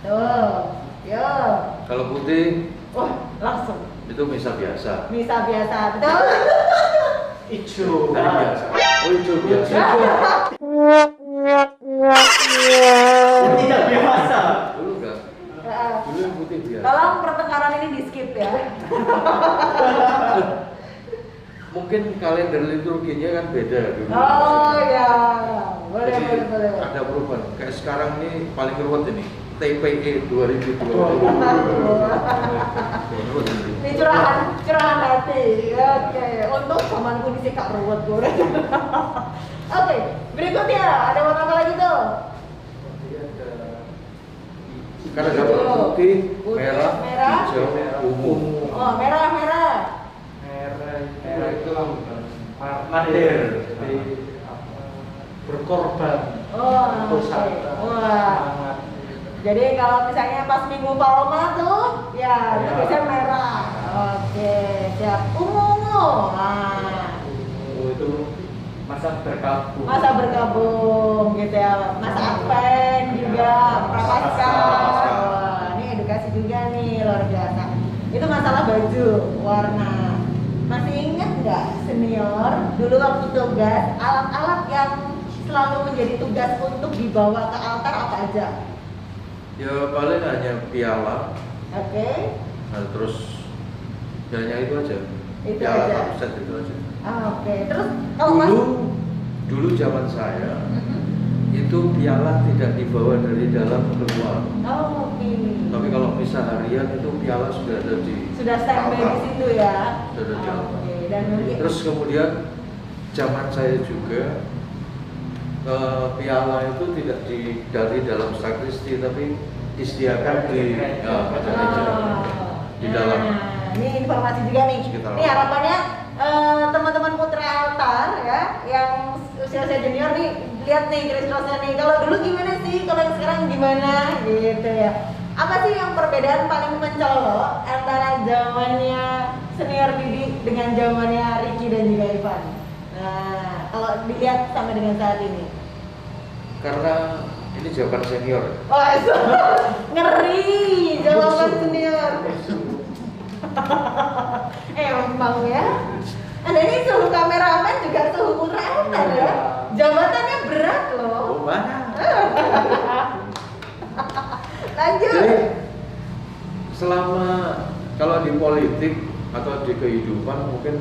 Tuh, yo. Kalau putih Wah, langsung. itu misa biasa. Misa biasa, betul? Ijo. Hari biasa. Oh, hijau biasa. Tidak biasa. Dulu enggak. Dulu yang putih biasa. Tolong pertengkaran ini di skip ya. Mungkin kalender liturginya kan beda dulu. Oh ya, boleh Jadi boleh boleh. ada perubahan. Kayak sekarang ini paling ruwet ini. TPE 2020. Ruwet ini. Ini curahan hati. Oke, untuk zamanku ini sih kak ruwet gue. Oke, berikutnya ada warna apa lagi tuh? Kan ada putih, merah, merah, hijau, ungu. Oh, merah. Merah itu martir, jadi berkorban. Oh, Untuk oke. semangat. Wah. Jadi kalau misalnya pas Minggu Palma tuh, ya itu Ya. biasanya merah. Oke, siap. Ungu. Nah, Itu masa berkabung. masa bergabung gitu ya. Masa Advent juga, Prapaskah. Wah, ini edukasi juga nih, luar biasa. Itu masalah baju, warna. Masih ingat nggak senior dulu waktu tugas alat-alat yang selalu menjadi tugas untuk dibawa ke altar apa aja? Ya paling hanya piala. Oke. Nah, terus hanya itu aja. Itu piala aja. satu set itu aja. Oke. Terus kalau Mas Dulu zaman saya itu piala tidak dibawa dari dalam keluar. Oh, oke. Tapi kalau misa harian itu piala sudah ada di Sudah standby di altar. situ ya. Sudah ada di altar. Oke. Dan mungkin Terus kemudian zaman saya juga piala itu tidak dari dalam sakristi tapi disediakan di pada meja di dalam. Nah, ini informasi juga nih. Sekitar Ini harapannya teman-teman Putra Altar ya, yang usia-usia junior nih, lihat nih Kristusnya nih. Kalau dulu gimana sih? Kalau yang sekarang gimana? Gitu ya. Apa sih yang perbedaan paling mencolok antara zamannya senior Didi dengan zamannya Ricky dan juga Ivan? Nah, kalau dilihat sampai dengan saat ini. Karena ini jawaban senior. Wah, ngeri jawaban senior. Emang ya. Anda ini suhu kameramen juga suhu Putra Altar ya. Jabatannya berat loh. Oh banyak. Lanjut. Jadi selama kalau di politik atau di kehidupan mungkin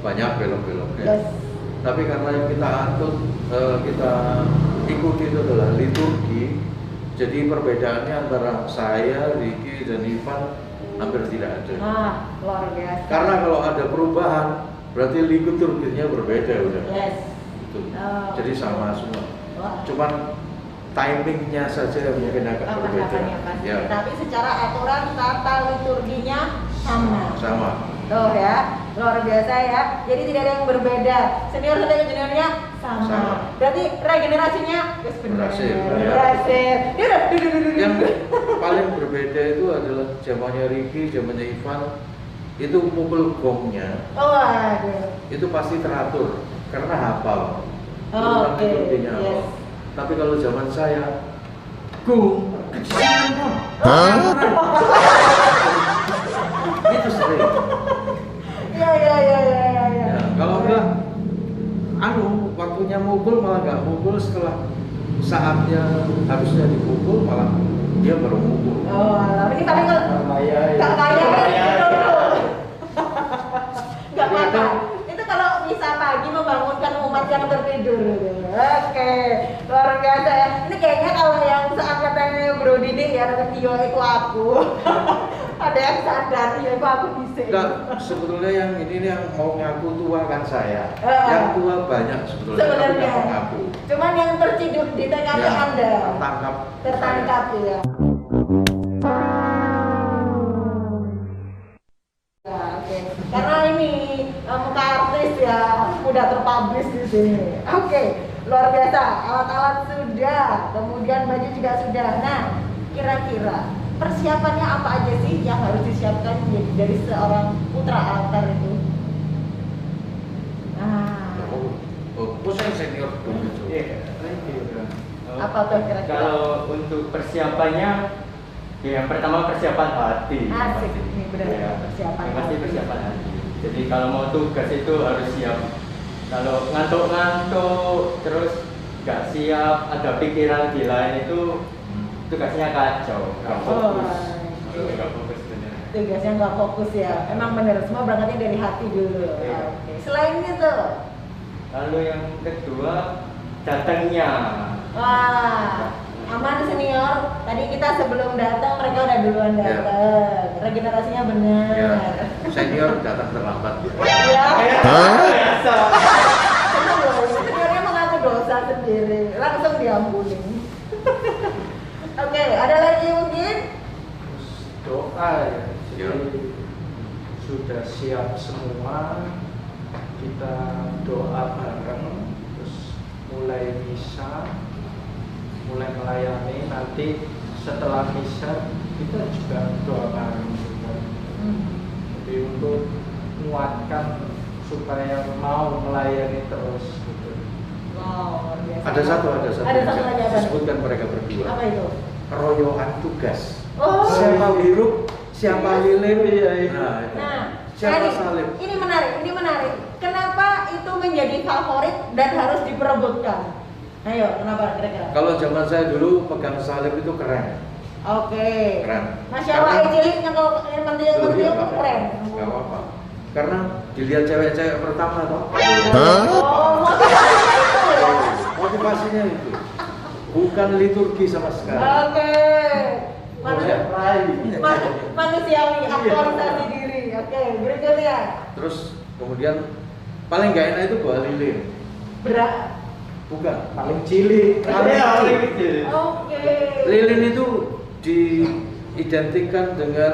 banyak belok-beloknya. Yes. Tapi karena yang kita kita ikuti itu adalah liturgi, jadi perbedaannya antara saya, Ricky, dan Ivan hampir tidak ada. Ah, luar biasa. Karena kalau ada perubahan, berarti liturginya berbeda udah. Yes. Gitu. Oh. Jadi sama semua. Wah. Cuman timingnya saja yang mungkin agak berbeda. Pendapatnya pasti. Ya, Tapi secara aturan tata liturginya sama. sama. Tuh ya, luar biasa ya. Jadi tidak ada yang berbeda. Senior sampai ke juniornya sama. Sama. Berarti regenerasinya yes, benar. Berhasil, ya. Berhasil. Ya udah, Yang paling berbeda itu adalah zamannya Ricky, zamannya Ivan, itu pukul gongnya Oh, aduh. itu pasti teratur karena hafal. Oh, Urutan oke. liturginya hafal. Yes. Tapi kalau zaman saya, gong, kecilan, itu sering. Ya. Ya, kalau enggak, waktunya mukul malah nggak mukul, setelah saatnya harusnya dipukul malah dia baru mukul. Oh, alah. Ini paling kalau Maya nggak kaya nggak Iya, makan. kan? Itu kalau bisa pagi membangunkan umat yang tertidur. Oke, luar biasa ya. Ini kayaknya kalau yang seangkatannya Bro Didi ya, Tio itu aku. Ada yang sadar ya, itu aku bisa. Enggak, sebetulnya yang ini nih yang mau ngaku tua kan saya. Eh. Yang tua banyak sebetulnya, tapi Sebenarnya. nggak mau ngaku. Cuman yang terciduk di TKP Ya, Anda. tertangkap. Ya. Ya, oke. Karena ini muka artis ya udah terpublish di sini. Oke, luar biasa. Alat-alat sudah, kemudian baju juga sudah. Nah, kira-kira persiapannya apa aja sih yang harus disiapkan dari seorang putra altar itu? Nah, Saya senior dulu. Iya, thank you. apa tuh kira-kira? Kalau untuk persiapannya, ya yang pertama persiapan hati. Asik, ini benar Ya, persiapan yang pasti hati. persiapan hati. Jadi kalau mau tugas itu harus siap. Kalau ngantuk-ngantuk terus nggak siap, ada pikiran di lain itu tugasnya kacau, nggak fokus. Oh, Nggak fokus bener. tugasnya nggak fokus ya. Emang bener, semua berangkatnya dari hati dulu. Iya. Oke. Selain itu, Lalu yang kedua datangnya. wah, aman senior. Tadi kita sebelum datang mereka udah duluan Ya. datang. Regenerasinya benar. Ya, senior datang terlambat. Iya. Biasa. Seniornya mengaku dosa sendiri, langsung diampuni. Oke, ada lagi mungkin? Terus doa ya. Jadi sudah siap semua, kita doa bareng, terus mulai misa, mulai melayani. Nanti setelah misa kita juga doa bareng juga. Jadi untuk menguatkan supaya mau melayani terus gitu. Wow, luar biasa. Ada satu Ada yang satu lagi apa? disebutkan mereka berdua. Apa itu? Keroyokan tugas. Oh. Siapa hirup, siapa lilin. Iya. Nah, itu. Nah, Siapa ini- salib? Ini menarik. Kenapa itu menjadi favorit dan harus diperebutkan? Ayo, kenapa kira-kira? Kalau zaman saya dulu pegang salib itu keren. Oke. Keren. Masya Allah, Karena- cilik nyengkol pentil Loh, iya, nggak keren. apa-apa. Nggak apa-apa. Karena dilihat cewek-cewek pertama toh. Oh, motivasinya itu ya. Motivasinya itu. Bukan liturgi sama sekali. Oke. Boleh. Manusiawi, aktualisasi diri. Oke, berikutnya. Terus kemudian paling nggak enak itu bawa lilin. Berat. Bukan. Paling cilik. Paling Paling kecil. kecil. Oke. Lilin itu diidentikan dengan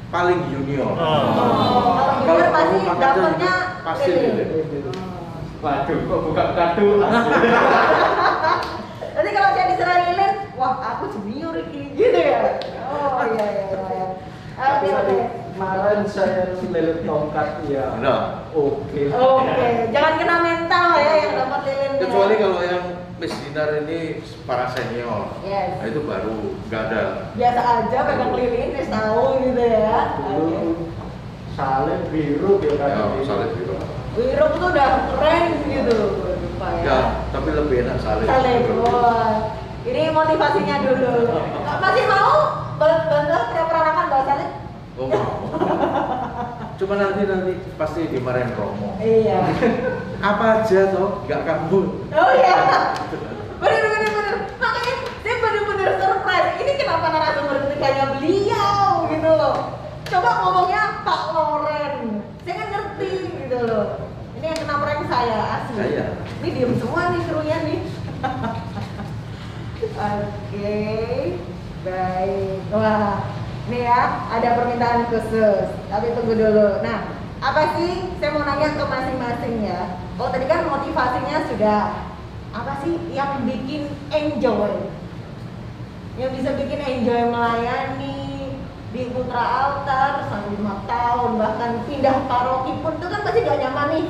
paling junior. Kalau junior pasti kamu dapatnya pasti lilin. Waduh, kok buka kartu? Nanti kalau saya diserah lilin, wah aku junior ini gitu ya. Oh iya. Tapi Oke. kemarin saya lilin tongkat ya. Nah, Oke. Oke, jangan kena mental ya yang dapat lilinnya. kecuali kalau yang Miss Dinar ini para senior. Yes. Nah, itu baru nggak ada. Biasa aja pegang lilin, wis tahu gitu ya. Dulu salib biru dia kan. Ya, salib itu. Wiruk tuh udah keren gitu, Pak ya. Ya, tapi lebih enak salib. Salib, wah. Ini motivasinya dulu. Masih mau bantu peranakan bawa salib? Oh, mau. Cuma nanti pasti dimarahin Romo. Iya. Apa aja toh, nggak kamu. Oh iya. Bener. Makanya saya bener-bener surprise. Ini kenapa narasumber ketiganya beliau gitu loh. Coba ngomongnya Pak Loren. Saya kan ngerti gitu loh. Ini yang kena prank saya asli. Saya. Ini diem semua nih krunya nih. Oke, baik. Wah, ini ya ada permintaan khusus. Tapi tunggu dulu. Nah, apa sih? Saya mau nanya ke masing-masing ya. Oh, tadi kan motivasinya sudah. Apa sih yang bikin enjoy? Yang bisa bikin enjoy melayani di Putra Altar sampai 5 tahun, bahkan pindah paroki pun itu kan pasti gak nyaman nih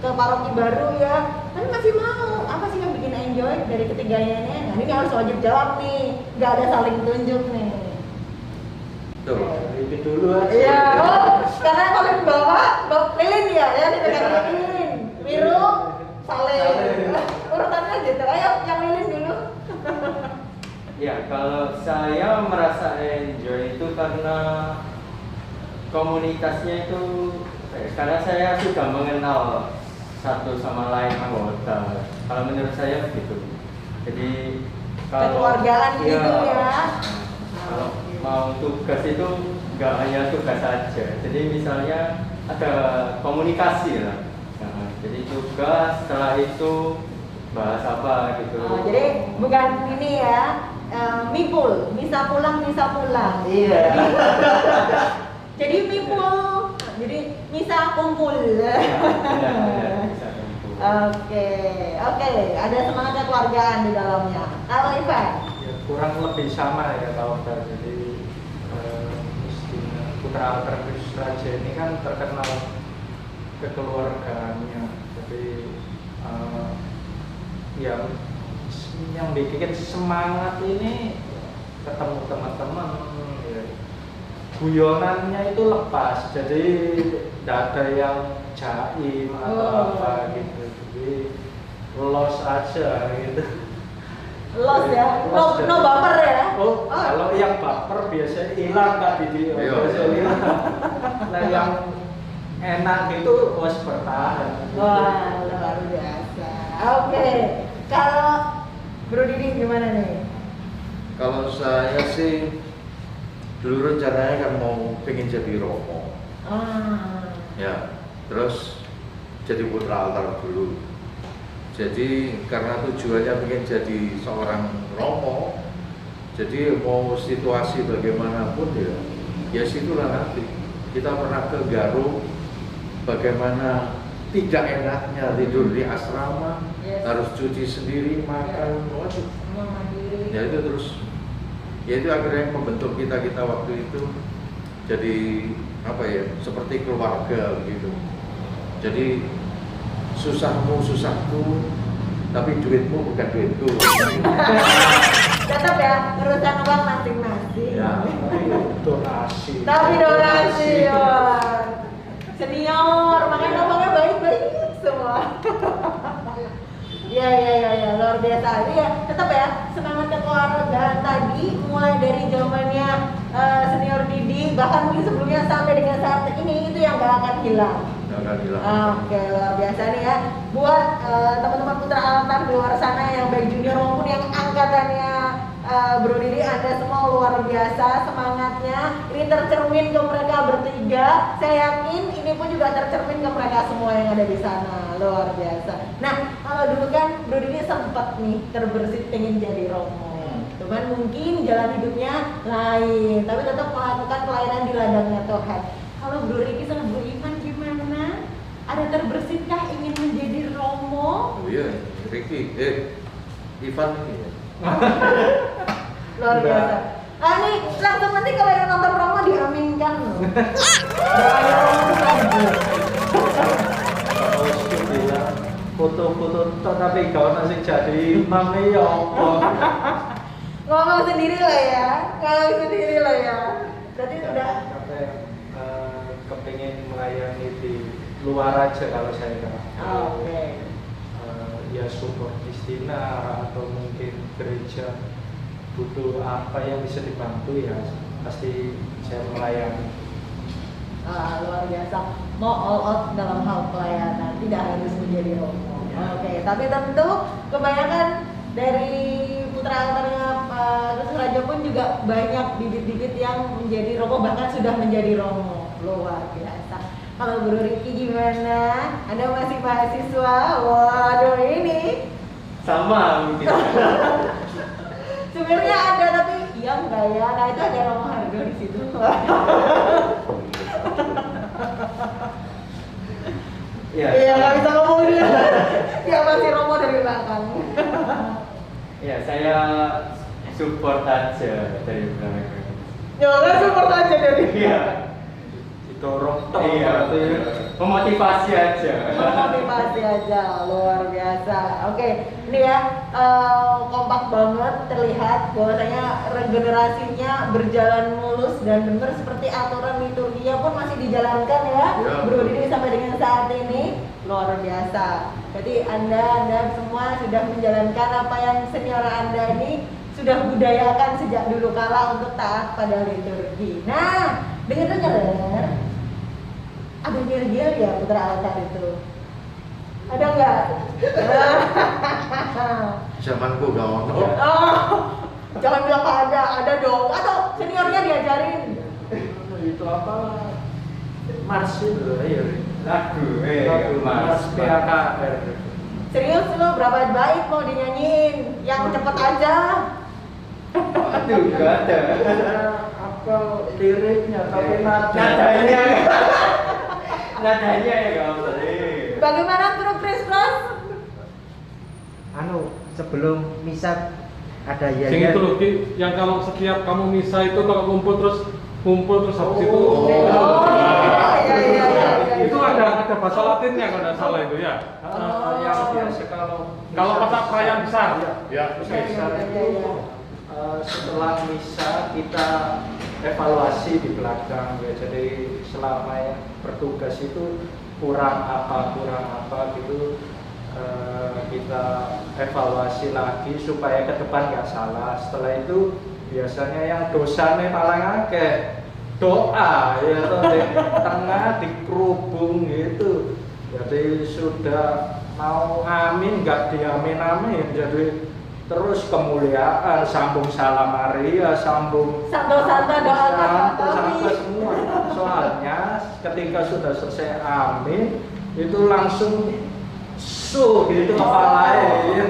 ke paroki baru ya, tapi masih mau. Apa sih yang bikin enjoy dari ketiganya ini? Nah, ini harus wajib jawab nih, nggak ada saling tunjuk nih. Tuh. Itu dulu aja. Iya, oh, karena kalau di bawah lilin ya dipegang lilin, biru saleh. Urutannya gitu. Ayo yang lilin dulu. Ya, kalau saya merasa enjoy itu karena komunitasnya itu, karena saya sudah mengenal satu sama lain anggota. Kalau menurut saya begitu. Jadi kalau Kekeluargaan gitu ya. kalau mau tugas itu nggak hanya tugas saja. Jadi misalnya ada komunikasi lah. Nah, jadi tugas, setelah itu bahas apa gitu. Oh, jadi bukan ini ya, mipul, bisa pulang. Iya. Jadi mipul, jadi bisa kumpul. Benar, bisa kumpul. Oke, ada semangat kekeluargaan di dalamnya. Kalau Ivan? Ya, kurang lebih sama ya kalau jadi istilah Putra Altar Kristus Raja ini kan terkenal kekeluargaannya. Jadi yang bikin semangat ini ketemu teman-teman, ya. Guyonannya itu lepas, jadi tidak ada yang jaim atau apa gitu, jadi los aja gitu. Los ya, Los no baper ya. Oh, kalau yang baper biasanya hilang tadi dia, Iya. biasanya hilang. Nah yang enak gitu harus bertahan. Wah, luar biasa. Oke, kalau Bro Didi gimana nih? Kalau saya sih dulu rencananya kan mau pengen jadi romo, ya, terus jadi putra altar dulu. Jadi karena tujuannya pengen jadi seorang romo, jadi mau situasi bagaimanapun ya situlah nanti. Kita pernah ke Garut, bagaimana tidak enaknya tidur di asrama, Yes. harus cuci sendiri, makan, waduh. Semua mandiri. Ya itu terus, ya itu akhirnya yang membentuk kita waktu itu jadi apa ya, seperti keluarga begitu. Jadi susahmu susahku, tapi duitmu bukan duitku. Tetap ya, urusan uang masing-masing. Ya. Donasi. Tapi donasi, wah. Senior, makanya ngomongnya baik-baik semua. Ya, luar biasa. Iya, tetap ya, semangat kekeluargaan tadi mulai dari zamannya senior Didi, bahkan mungkin sebelumnya sampai dengan saat ini itu yang gak akan hilang. Nggak akan hilang. Oke, luar biasa nih ya. Buat teman-teman Putra Altar di luar sana yang baik junior maupun yang angkatannya Bro Didi, Anda semua luar biasa semangatnya. Ini tercermin ke mereka bertiga. Saya yakin ini pun juga tercermin ke mereka semua yang ada di sana. Luar biasa. Nah, kalau dulu kan Bro Didi sempat nih terbersit pengen jadi romo. Cuman mungkin jalan hidupnya lain, tapi tetap melakukan pelayanan di ladangnya Tuhan. Kalau Bro Riki sama Bro Ivan gimana? Ada terbersitkah ingin menjadi romo? Oh iya, Ricky, Ivan ini ya. Luar biasa. Ah nih, langsung nanti kalau yang nonton romo diaminkan loh. Doanya romo saja. Kalau sih bilang foto-foto tapi kau nasi jadi imam ya apa? Ngomong sendiri lah ya. Berarti sudah. Sampai kepingin melayani di luar aja kalau saya kan. Oke. Ya support istinar atau mungkin gereja butuh apa yang bisa dibantu ya pasti saya melayani. Luar biasa. Mau all out dalam hal pelayanan, tidak harus menjadi romo. Oke, tapi tentu kebanyakan dari putra altarnya Kristus Raja pun juga banyak bibit-bibit yang menjadi romo, bahkan sudah menjadi romo. Luar biasa. Kalau Bro Riki gimana? Anda masih mahasiswa? Waduh ini Sama mungkin. Supirnya ada tapi iya enggak ya. Nah itu ada Romo Hargo di situ. Iya. Iya nggak bisa ngomong dia. Dia masih Romo dari belakang. Ya, saya support aja dari belakang. Ya kan support aja dari dia. Iya. Didorong tok Iya. berarti. Memotivasi aja. Memotivasi aja, luar biasa. Oke, ini ya kompak banget terlihat bahwasanya regenerasinya berjalan mulus dan benar seperti aturan liturgia pun masih dijalankan ya, Ya. Bro Didi sampai dengan saat ini luar biasa. Jadi anda semua sudah menjalankan apa yang senior anda ini sudah budayakan sejak dulu kala untuk taat pada liturgi. Nah, dengar ada gel-gel ya putra altar itu? Ada nggak? Zamanku gak ono. Oh, jangan bilang ada dong. Atau seniornya diajarin. Itu apa? Mars itu ya. Lagu, Mars PAKR. Serius lo berapa bait mau dinyanyiin? Yang cepet aja. Aduh, gak ada. Apa liriknya tapi Nadanya. Nadanya ya gak usah. Bagaimana Bro Chris Plus? Sebelum misa ada ya Sing itu loh Ki, yang kalau setiap kamu misa itu kalau kumpul terus habis itu Iya. itu ada bahasa Latinnya kalau tidak salah itu ya. yang biasa Kalau pas perayaan besar. Ya, oke. besar itu setelah misa kita evaluasi di belakang ya. Jadi selama yang bertugas itu kurang apa gitu kita evaluasi lagi supaya ke depan nggak salah. Setelah itu biasanya yang dosanya paling akeh doa ya toh, di tengah dikerubung gitu. Jadi sudah mau amin nggak diamin-amin, jadi terus kemuliaan sambung salam Maria, sambung Santo-santo doa santo semua. Soalnya ketika sudah selesai amin itu langsung gitu kepalanya.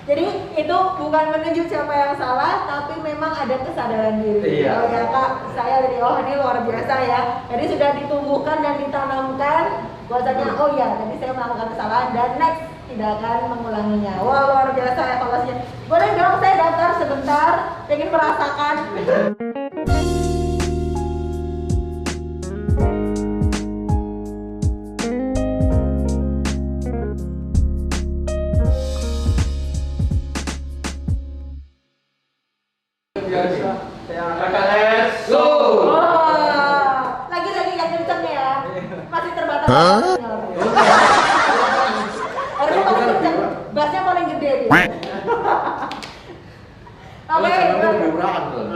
Jadi itu bukan menunjuk siapa yang salah, tapi memang ada kesadaran diri. Iya. Oh ya Kak, saya dari ini luar biasa ya. Jadi sudah ditumbuhkan dan ditanamkan bahwasanya oh ya, tadi saya melakukan kesalahan dan next tidak akan mengulanginya. Wah luar biasa evaluasinya. Boleh dong saya daftar sebentar, ingin merasakan. Biasa yang KKS, go! Wah, lagi-lagi yang kenceng ya. Masih terbatas. Harusnya paling kenceng, bassnya paling gede dia. Kalau Oke, zamanku murahan loh.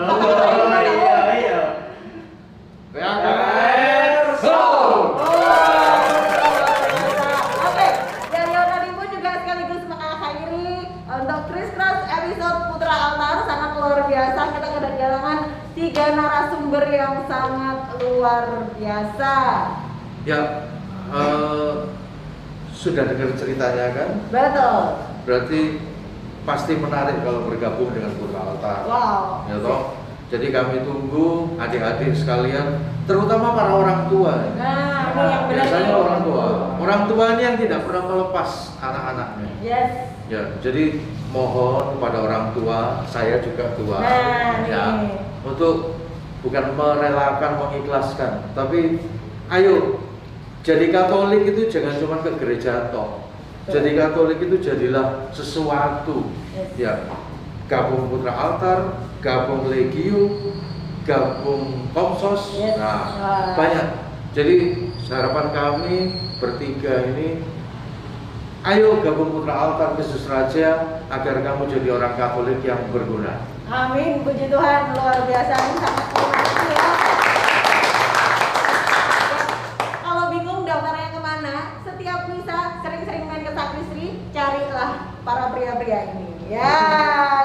Iya. KKS, Go! Oke, dari Yonadi pun juga sekaligus mengakhiri untuk Chris Cross episode Putra Altar sangat luar biasa. Kita kedatangan 3 narasumber yang sangat luar biasa. Ya, sudah dengar ceritanya kan? Betul. Berarti pasti menarik kalau bergabung dengan Putra Altar. Wow. Ya toh? Jadi kami tunggu adik-adik sekalian, terutama para orang tua. Nah, ini yang benar. Biasanya nih. orang tua. Orang tua ini yang tidak pernah melepas anak-anaknya. Yes. Ya, jadi mohon kepada orang tua, saya juga tua. Nah, Ya, nih. untuk bukan merelakan, mengikhlaskan, tapi ayo jadi Katolik itu jangan cuma ke gereja toh. Jadi Katolik itu jadilah sesuatu. Yes. Ya, gabung Putra Altar, gabung Legio, gabung Komsos. Yes. Nah, Wah. banyak. Jadi harapan kami bertiga ini, ayo gabung Putra Altar Kristus Raja agar kamu jadi orang Katolik yang berguna. Amin, puji Tuhan, luar biasa, ini sangat terima kasih ya. Kalau bingung daftarnya kemana, setiap misa sering-sering main ke sakristri, carilah para pria-pria ini. Ya,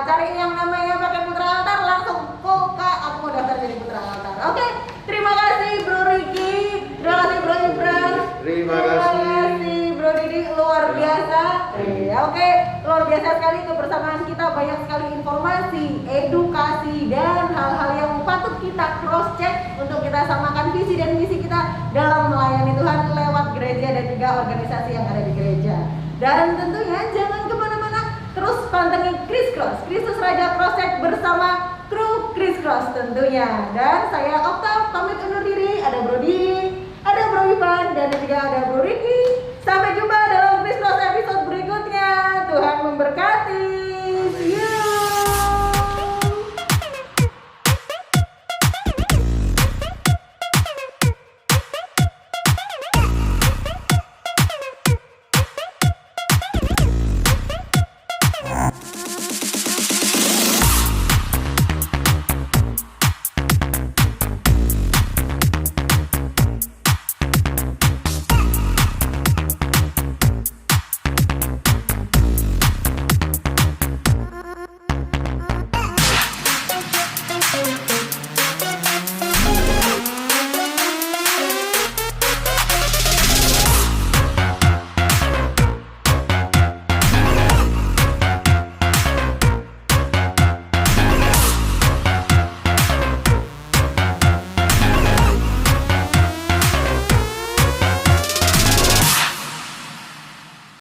cari yang namanya pakai Putra Altar, langsung Kak, aku mau daftar jadi Putra Altar. Oke, terima kasih Bro Ricky, terima kasih Bro Ibran, Terima kasih. Bro Bro Didi, luar biasa. Oke, luar biasa sekali kebersamaan kita, banyak sekali informasi, edukasi, dan hal-hal yang patut kita cross check untuk kita samakan visi dan misi kita dalam melayani Tuhan lewat gereja dan juga organisasi yang ada di gereja. Dan tentunya jangan kemana-mana, terus pantengin Chris Cross, Kristus Raja Cross Check bersama kru Chris Cross tentunya. Dan saya Okta pamit undur diri, ada Bro Didi, ada Bro Ivan, dan juga ada Bro Ricky.